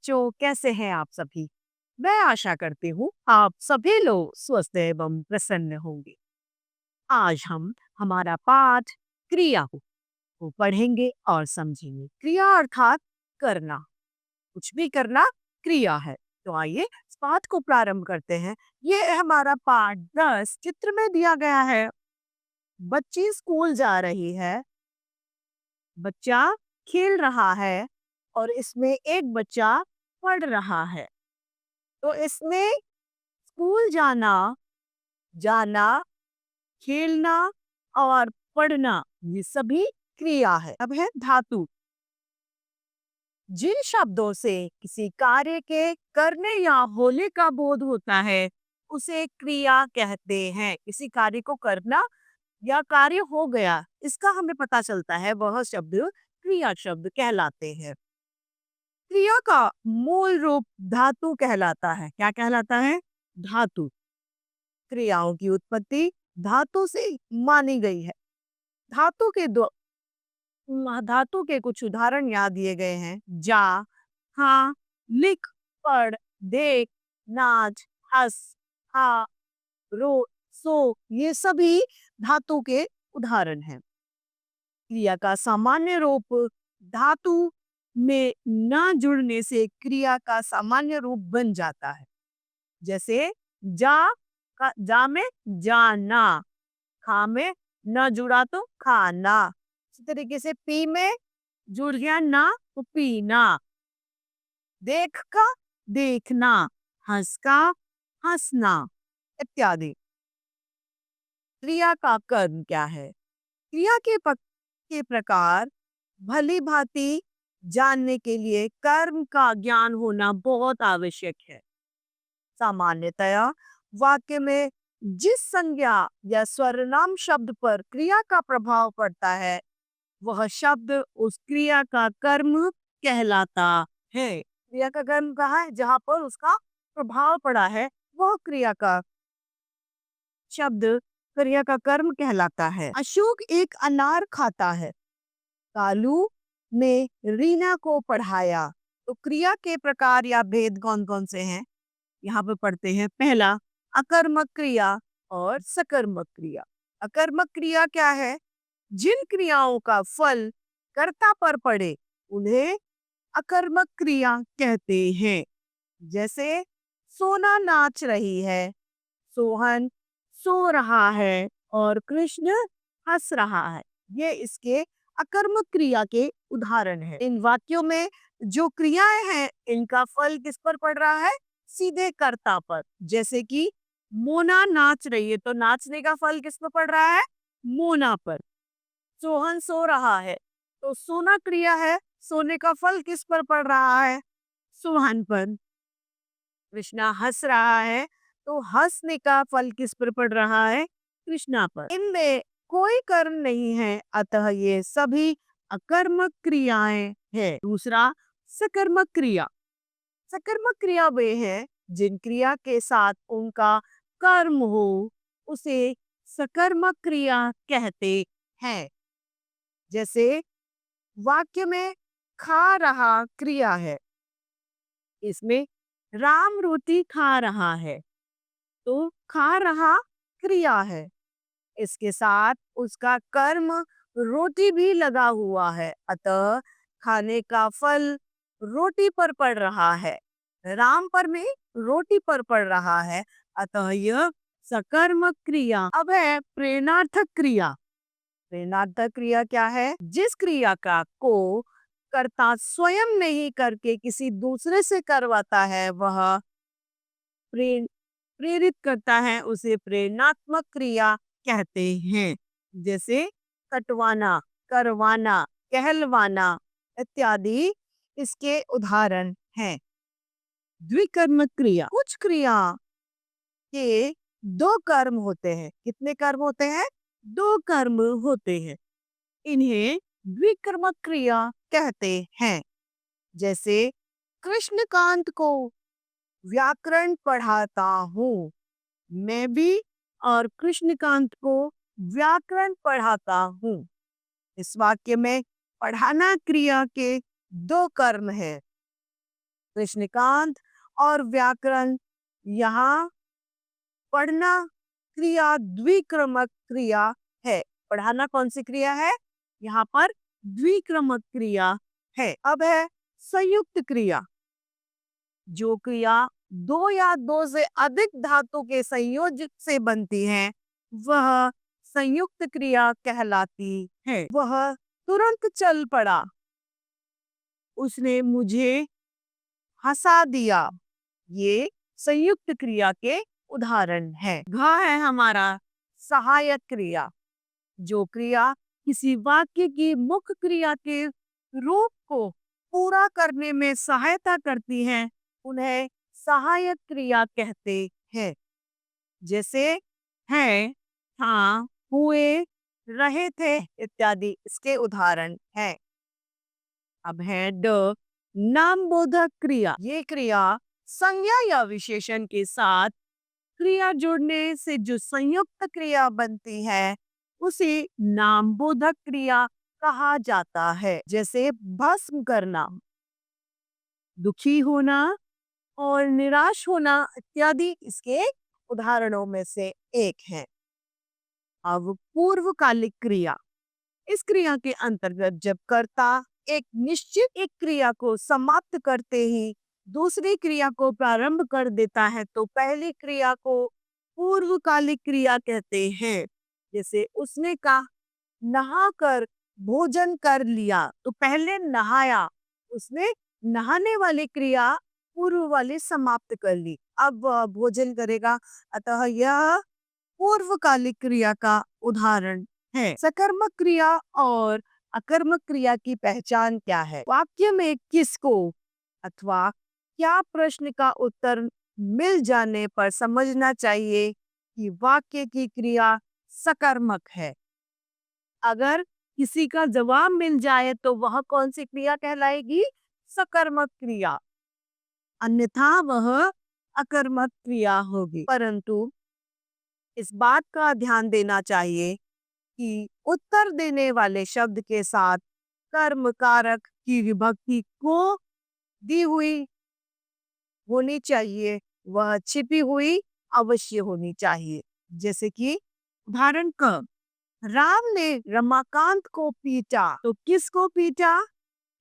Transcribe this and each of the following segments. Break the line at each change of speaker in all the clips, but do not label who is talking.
बच्चों, कैसे हैं आप सभी? मैं आशा करती हूँ आप सभी लोग स्वस्थ एवं प्रसन्न होंगे। आज हम हमारा पाठ क्रिया को पढ़ेंगे और समझेंगे। क्रिया अर्थात करना, कुछ भी करना क्रिया है। तो आइए इस पाठ को प्रारंभ करते हैं। ये हमारा पाठ 10 चित्र में दिया गया है। बच्ची स्कूल जा रही है, बच्चा खेल रहा है और इसमें एक बच्चा पढ़ रहा है। तो इसमें स्कूल जाना, जाना, खेलना और पढ़ना ये सभी क्रिया है। अब है धातु। जिन शब्दों से किसी कार्य के करने या होने का बोध होता है उसे क्रिया कहते हैं। किसी कार्य को करना या कार्य हो गया इसका हमें पता चलता है, वह शब्द क्रिया शब्द कहलाते हैं। क्रिया का मूल रूप धातु कहलाता है। क्या कहलाता है? धातु। क्रियाओं की उत्पत्ति धातु से मानी गई है। धातु के दो धातु के कुछ उदाहरण यहाँ दिए गए हैं। जा, हाँ, लिख, पढ़, देख, नाच, हंस, खा, रो, सो, ये सभी धातु के उदाहरण हैं। क्रिया का सामान्य रूप धातु में न जुड़ने से क्रिया का सामान्य रूप बन जाता है। जैसे जा में जाना, खा में न जुड़ा तो खाना। इसी तरीके से पी में जुड़ गया ना तो पीना। देख का देखना, हंस का हंसना इत्यादि। क्रिया का कर्म क्या है? क्रिया के प्रकार भली भांति जानने के लिए कर्म का ज्ञान होना बहुत आवश्यक है। सामान्यतया वाक्य में जिस संज्ञा या सर्वनाम शब्द पर क्रिया का प्रभाव पड़ता है वह शब्द उस क्रिया का कर्म कहलाता है। क्रिया का कर्म कहाँ है? जहां पर उसका प्रभाव पड़ा है वह क्रिया का शब्द क्रिया का कर्म कहलाता है। अशोक एक अनार खाता है, कालू ने रीना को पढ़ाया। तो क्रिया के प्रकार या भेद कौन कौन से हैं यहाँ पे पढ़ते हैं। पहला, अकर्मक क्रिया और सकर्मक क्रिया। अकर्मक क्रिया क्या है? जिन क्रियाओं का फल कर्ता पर पड़े उन्हें अकर्मक क्रिया कहते हैं। जैसे सोना नाच रही है, सोहन सो रहा है और कृष्ण हंस रहा है। ये इसके अकर्मक क्रिया के उदाहरण हैं। इन वाक्यों में जो क्रियाएं हैं इनका फल किस पर पड़ रहा है? सीधे कर्ता पर। जैसे कि मोना नाच रही है तो नाचने का फल किस पर पड़ रहा है? मोना पर। सोहन सो रहा है तो सोना क्रिया है, सोने का फल किस पर पड़ रहा है? सोहन पर। कृष्णा हंस रहा है तो हंसने का फल किस पर पड़ रहा है? कृष्णा पर। इनमें कोई कर्म नहीं है, अतः ये सभी अकर्मक क्रियाएं हैं। दूसरा, सकर्मक क्रिया। सकर्मक क्रिया वे हैं जिन क्रिया के साथ उनका कर्म हो उसे सकर्मक क्रिया कहते हैं। जैसे वाक्य में खा रहा क्रिया है, इसमें राम रोटी खा रहा है तो खा रहा क्रिया है, इसके साथ उसका कर्म रोटी भी लगा हुआ है, अतः खाने का फल रोटी पर पड़ रहा है। राम पर में रोटी पर पड़ रहा है, अतः यह सकर्मक क्रिया। अब है प्रेरणार्थक क्रिया। प्रेरणार्थक क्रिया क्या है? जिस क्रिया का को कर्ता स्वयं नहीं करके किसी दूसरे से करवाता है वह प्रेरित करता है, उसे प्रेरणात्मक क्रिया कहते हैं। जैसे कटवाना, करवाना, कहलवाना इत्यादि इसके उदाहरण हैं। द्विकर्मक क्रिया। कुछ क्रिया के दो कर्म होते हैं। कितने कर्म होते हैं? दो कर्म होते हैं। इन्हें द्विकर्मक क्रिया कहते हैं। जैसे कृष्णकांत को व्याकरण पढ़ाता हूँ, मैं भी और कृष्णकांत को व्याकरण पढ़ाता हूँ। इस वाक्य में पढ़ाना क्रिया के दो कर्म है। कृष्णकांत और व्याकरण। यहाँ पढ़ना क्रिया द्विक्रमक क्रिया है। पढ़ाना कौन सी क्रिया है? यहाँ पर द्विक्रमक क्रिया है। अब है संयुक्त क्रिया। जो क्रिया दो या दो से अधिक धातु के संयोजन से बनती है वह संयुक्त क्रिया कहलाती है। वह तुरंत चल पड़ा, उसने मुझे हंसा दिया। ये संयुक्त क्रिया के उदाहरण है। घ है हमारा सहायक क्रिया। जो क्रिया किसी वाक्य की मुख्य क्रिया के रूप को पूरा करने में सहायता करती है उन्हें सहायक क्रिया कहते हैं। जैसे हैं, हाँ, हुए, रहे थे इत्यादि इसके उदाहरण हैं। अब है ड नामबोधक क्रिया। ये क्रिया संज्ञा या विशेषण के साथ क्रिया जोड़ने से जो संयुक्त क्रिया बनती है उसे नामबोधक क्रिया कहा जाता है। जैसे भस्म करना, दुखी होना और निराश होना इत्यादि इसके उदाहरणों में से एक है। अब पूर्वकालिक क्रिया। इस क्रिया के अंतर्गत जब कर्ता एक निश्चित एक क्रिया को समाप्त करते ही दूसरी क्रिया को प्रारंभ कर देता है तो पहली क्रिया को पूर्वकालिक क्रिया कहते हैं। जैसे उसने कहा नहाकर भोजन कर लिया, तो पहले नहाया, उसने नहाने वाली क्रिया पूर्व वाली समाप्त कर ली, अब वह भोजन करेगा। अतः यह पूर्वकालिक क्रिया का उदाहरण है। सकर्मक क्रिया और अकर्मक क्रिया की पहचान क्या है? वाक्य में किसको अथवा क्या प्रश्न का उत्तर मिल जाने पर समझना चाहिए कि वाक्य की क्रिया सकर्मक है। अगर किसी का जवाब मिल जाए तो वह कौन सी क्रिया कहलाएगी? सकर्मक क्रिया। अन्यथा वह अकर्मक क्रिया होगी। परंतु इस बात का ध्यान देना चाहिए कि उत्तर देने वाले शब्द के साथ कर्म कारक की विभक्ति को दी हुई होनी चाहिए, वह छिपी हुई अवश्य होनी चाहिए। जैसे कि उदाहरण क, राम ने रमाकांत को पीटा, तो किसको पीटा?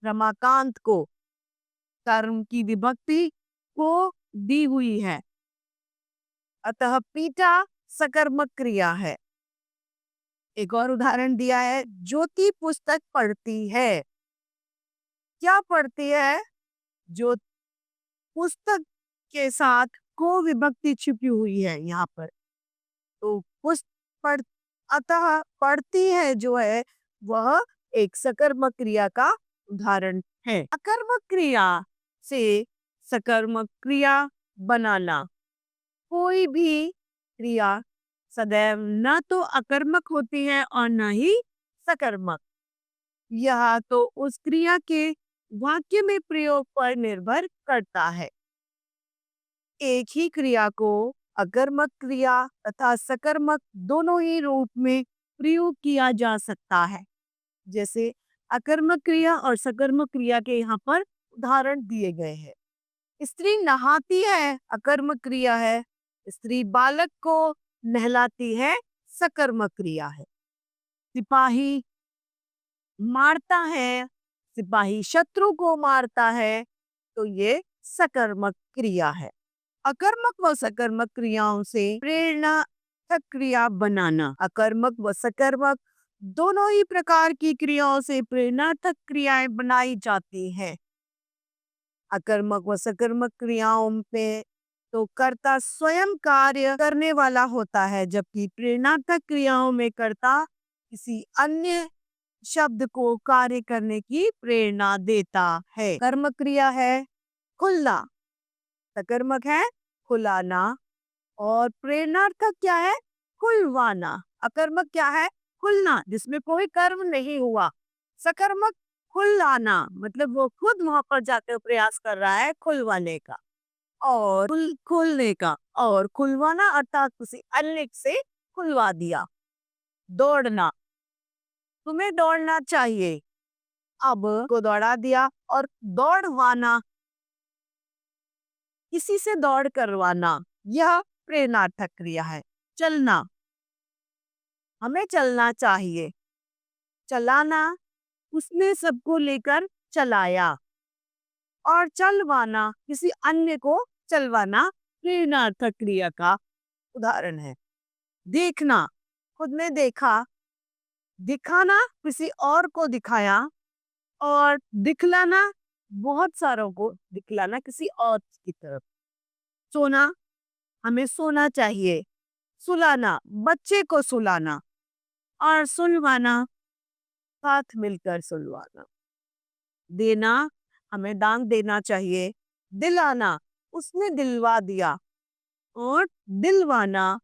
रमाकांत को। कर्म की विभक्ति को दी हुई है, अतः पीटा सकर्मक क्रिया है। एक और उदाहरण दिया है, ज्योति पुस्तक पढ़ती है। क्या पढ़ती है? जो पुस्तक के साथ को विभक्ति छिपी हुई है यहाँ पर, तो पढ़ अतः पढ़ती है जो है वह एक सकर्मक क्रिया का उदाहरण है। अकर्मक क्रिया से सकर्मक क्रिया बनाना। कोई भी क्रिया सदैव न तो अकर्मक होती है और न ही सकर्मक। यह तो उस क्रिया के वाक्य में प्रयोग पर निर्भर करता है। एक ही क्रिया को अकर्मक क्रिया तथा सकर्मक दोनों ही रूप में प्रयोग किया जा सकता है। जैसे अकर्मक क्रिया और सकर्मक क्रिया के यहाँ पर उदाहरण दिए गए हैं। स्त्री नहाती है, अकर्मक क्रिया है। स्त्री बालक को नहलाती है, सकर्मक क्रिया है। सिपाही मारता है, सिपाही शत्रु को मारता है, तो ये सकर्मक क्रिया है। अकर्मक व सकर्मक क्रियाओं से प्रेरणा क्रिया बनाना। अकर्मक व सकर्मक दोनों ही प्रकार की क्रियाओं से प्रेरणात्मक क्रियाएं बनाई जाती हैं। अकर्मक व सकर्मक क्रियाओं में तो कर्ता स्वयं कार्य करने वाला होता है, जबकि प्रेरणात्मक क्रियाओं में कर्ता किसी अन्य शब्द को कार्य करने की प्रेरणा देता है। कर्म क्रिया है खुलना, सकर्मक है खुलाना, और प्रेरणार्थक क्या है? खुलवाना। अकर्मक क्या है? खुलना, जिसमें कोई कर्म नहीं हुआ। सकर्मक खुलाना, मतलब वो खुद वहां पर जाकर प्रयास कर रहा है खुलवाने का और खुलने का, और खुलवाना अर्थात किसी अन्य से खुलवा दिया। दौड़ना, तुम्हें दौड़ना चाहिए, अब को दौड़ा दिया। और दौड़वाना, किसी से दौड़ करवाना, यह प्रेरणार्थक क्रिया है। चलना, हमें चलना चाहिए। चलाना, उसने सबको लेकर चलाया। और चलवाना, किसी अन्य को चलवाना प्रेरणार्थक क्रिया का उदाहरण है। देखना, खुद ने देखा। दिखाना, किसी और को दिखाया। और दिखलाना, बहुत सारों को दिखलाना किसी और की तरफ। सोना, हमें सोना चाहिए। सुलाना, बच्चे को सुलाना। और सुलवाना, साथ मिलकर सुलवाना। देना, हमें दान देना चाहिए। दिलाना, उसने दिलवा दिया। और दिलवाना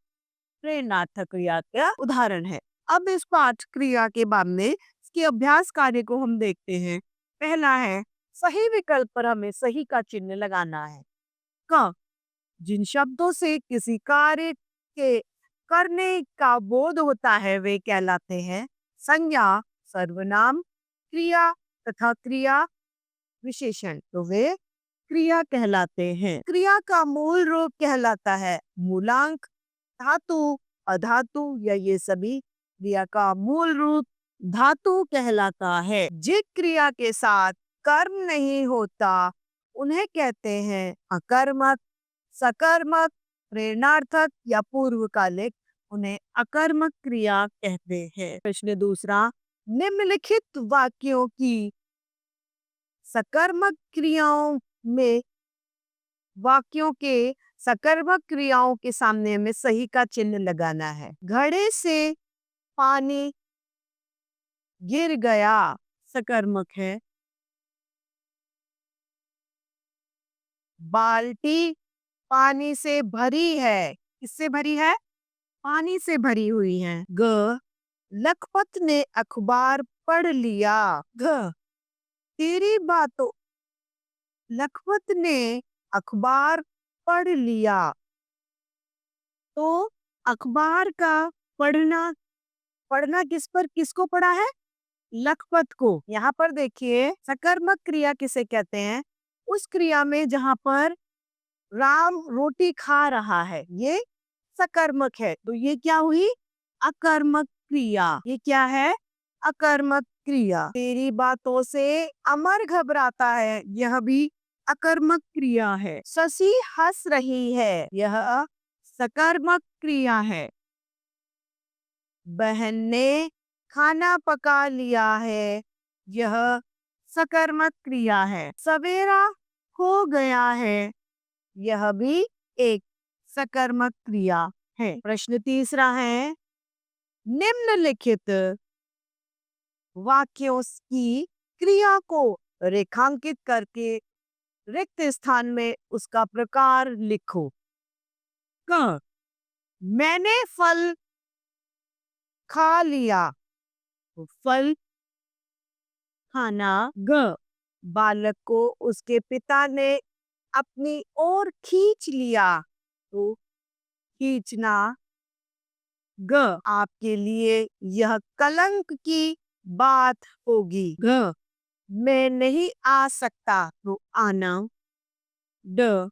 प्रेरणार्थक क्रिया का उदाहरण है। अब इस पाठ क्रिया के बाद में इसके अभ्यास कार्य को हम देखते हैं। पहला है, सही विकल्प पर हमें सही का चिन्ह लगाना है। क, जिन शब्दों से किसी कार्य के करने का बोध होता है वे कहलाते हैं संज्ञा, सर्वनाम, क्रिया तथा क्रिया विशेषण। तो वे क्रिया कहलाते हैं। क्रिया का मूल रूप कहलाता है मूलांक, धातु, अधातु या ये सभी। क्रिया का मूल रूप धातु कहलाता है। जिस क्रिया के साथ कर्म नहीं होता उन्हें कहते हैं अकर्मक, सकर्मक, प्रेरणार्थक या पूर्वकालिक, उन्हें अकर्मक क्रिया कहते हैं। प्रश्न दूसरा, निम्नलिखित वाक्यों की सकर्मक क्रियाओं में वाक्यों के सकर्मक क्रियाओं के सामने में सही का चिन्ह लगाना है। घड़े से पानी गिर गया, सकर्मक है। बाल्टी पानी से भरी है, किससे भरी है? पानी से भरी हुई है। ग, लखपत ने अखबार पढ़ लिया। घ, तेरी बातों, लखपत ने अखबार पढ़ लिया। तो अखबार का पढ़ना, पढ़ना किस पर, किसको पढ़ा है? लखपत को। यहाँ पर देखिए सकर्मक क्रिया किसे कहते हैं? उस क्रिया में जहाँ पर राम रोटी खा रहा है, ये सकर्मक है। तो ये क्या हुई? अकर्मक क्रिया। ये क्या है? अकर्मक क्रिया। तेरी बातों से अमर घबराता है, यह भी अकर्मक क्रिया है। शशि हंस रही है, यह सकर्मक क्रिया है। बहन ने खाना पका लिया है, यह सकर्मक क्रिया है। सवेरा हो गया है, यह भी एक सकर्मक क्रिया है। प्रश्न तीसरा है, निम्नलिखित वाक्यों की क्रिया को रेखांकित करके रिक्त स्थान में उसका प्रकार लिखो। क, मैंने फल खा लिया, तो फल खाना। ग, बालक को उसके पिता ने अपनी ओर खींच लिया, तो खींचना। ग, आपके लिए यह कलंक की बात होगी। घ, मैं नहीं आ सकता, तो आना। ड,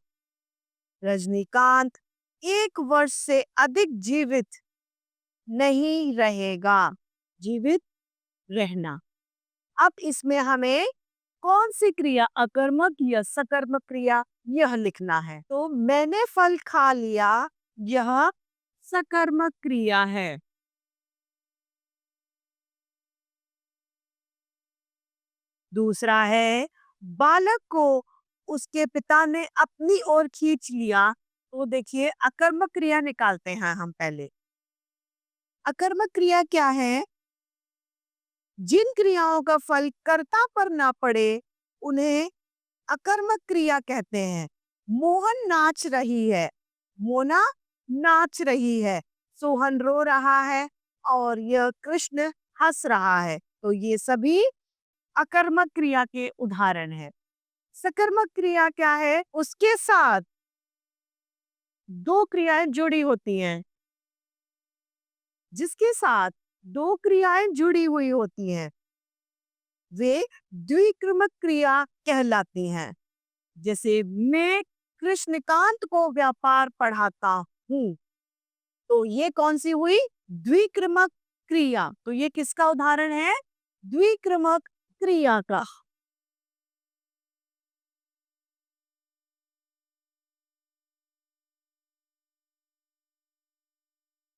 रजनीकांत 1 वर्ष से अधिक जीवित नहीं रहेगा, जीवित रहना। अब इसमें हमें कौन सी क्रिया, अकर्मक या सकर्मक क्रिया, यह लिखना है। तो मैंने फल खा लिया, यह सकर्मक क्रिया है। दूसरा है, बालक को उसके पिता ने अपनी ओर खींच लिया। तो देखिए अकर्मक क्रिया निकालते हैं हम पहले। अकर्मक क्रिया क्या है? जिन क्रियाओं का फल कर्ता पर ना पड़े उन्हें अकर्मक क्रिया कहते हैं। मोहन नाच रही है, मोना नाच रही है। सोहन रो रहा है और यह कृष्ण हंस रहा है। तो ये सभी अकर्मक क्रिया के उदाहरण है। सकर्मक क्रिया क्या है? उसके साथ दो क्रियाएं जुड़ी होती हैं। जिसके साथ दो क्रियाएं जुड़ी हुई होती हैं वे द्विक्रमक क्रिया कहलाती हैं। जैसे मैं कृष्णकांत को व्यापार पढ़ाता हूँ। तो ये कौन सी हुई? द्विक्रमक क्रिया। तो ये किसका उदाहरण है? द्विक्रमक क्रिया का।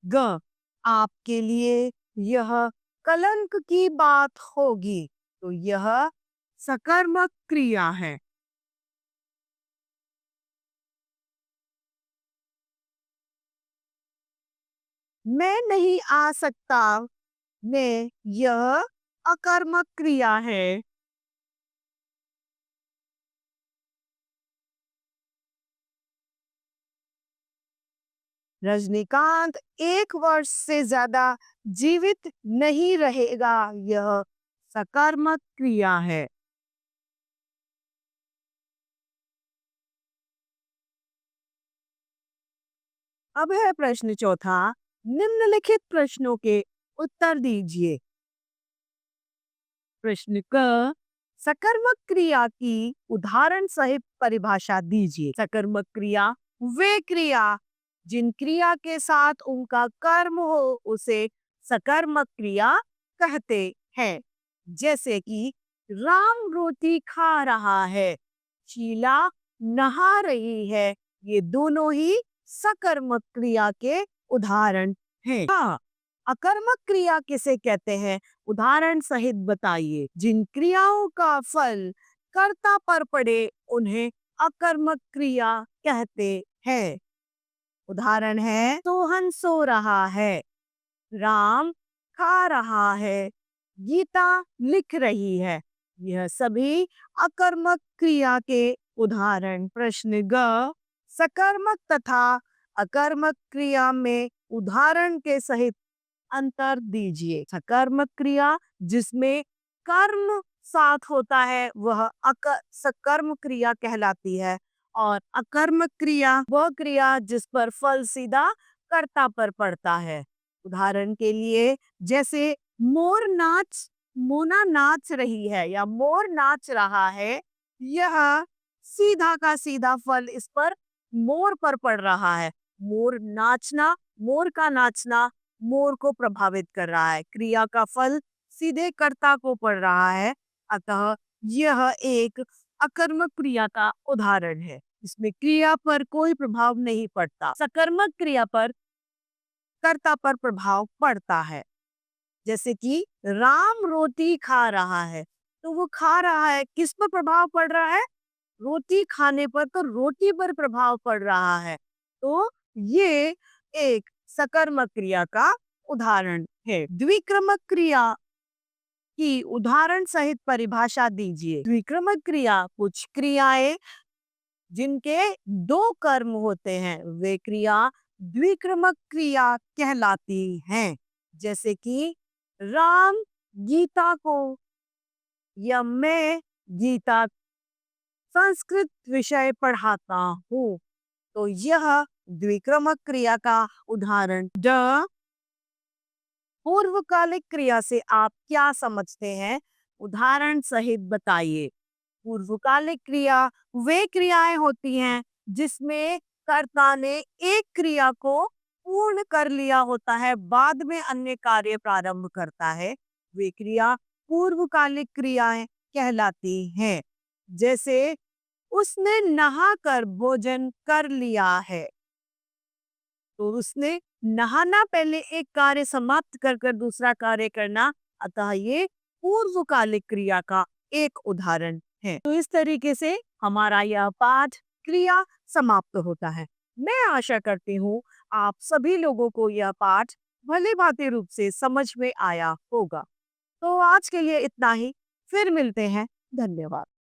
ग, आपके लिए यह कलंक की बात होगी। तो यह सकर्मक क्रिया है। मैं नहीं आ सकता में यह अकर्मक क्रिया है। रजनीकांत 1 वर्ष से ज्यादा जीवित नहीं रहेगा। यह सकर्मक क्रिया है। अब है प्रश्न चौथा। निम्नलिखित प्रश्नों के उत्तर दीजिए। प्रश्न क, सकर्मक क्रिया की उदाहरण सहित परिभाषा दीजिए। सकर्मक क्रिया वे क्रिया जिन क्रिया के साथ उनका कर्म हो उसे सकर्मक क्रिया कहते हैं। जैसे कि राम रोटी खा रहा है, शीला नहा रही है। ये दोनों ही सकर्मक क्रिया के उदाहरण हैं। हाँ, अकर्मक क्रिया किसे कहते हैं? उदाहरण सहित बताइए। जिन क्रियाओं का फल कर्ता पर पड़े उन्हें अकर्मक क्रिया कहते हैं। उदाहरण है, सोहन सो रहा है, राम खा रहा है, गीता लिख रही है। यह सभी अकर्मक क्रिया के उदाहरण। प्रश्न ग, सकर्मक तथा अकर्मक क्रिया में उदाहरण के सहित अंतर दीजिए। सकर्मक क्रिया जिसमें कर्म साथ होता है वह सकर्म क्रिया कहलाती है। और अकर्मक क्रिया वह क्रिया जिस पर फल सीधा कर्ता पर पड़ता है। उदाहरण के लिए, जैसे मोना नाच रही है या मोर नाच रहा है। यह सीधा का सीधा फल इस पर मोर पर पड़ रहा है। मोर का नाचना मोर को प्रभावित कर रहा है। क्रिया का फल सीधे कर्ता को पड़ रहा है। अतः यह एक अकर्मक क्रिया का उदाहरण है। इसमें क्रिया पर कोई प्रभाव नहीं पड़ता। सकर्मक क्रिया पर कर्ता पर प्रभाव पड़ता है। जैसे कि राम रोटी खा रहा है, तो वो खा रहा है, किस पर प्रभाव पड़ रहा है? रोटी खाने पर, तो रोटी पर प्रभाव पड़ रहा है। तो ये एक सकर्मक क्रिया का उदाहरण है। द्विक्रमक क्रिया की उदाहरण सहित परिभाषा दीजिए। द्विक्रमक क्रिया कुछ क्रियाएं जिनके 2 कर्म होते हैं वे क्रिया द्विक्रमक क्रिया कहलाती हैं। जैसे कि राम गीता को या मैं गीता संस्कृत विषय पढ़ाता हूँ। तो यह द्विक्रमक क्रिया का उदाहरण। ड, पूर्वकालिक क्रिया से आप क्या समझते हैं? उदाहरण सहित बताइए। पूर्वकालिक क्रिया वे क्रियाएं होती हैं जिसमें कर्ता ने एक क्रिया को पूर्ण कर लिया होता है, बाद में अन्य कार्य प्रारंभ करता है। वे क्रिया पूर्वकालिक क्रियाएं कहलाती हैं। जैसे उसने नहाकर भोजन कर लिया है। तो उसने नहाना पहले एक कार्य समाप्त कर कर दूसरा कार्य करना, अतः ये पूर्वकालिक क्रिया का एक उदाहरण है। तो इस तरीके से हमारा यह पाठ क्रिया समाप्त होता है। मैं आशा करती हूँ आप सभी लोगों को यह पाठ भली भांति रूप से समझ में आया होगा। तो आज के लिए इतना ही। फिर मिलते हैं। धन्यवाद।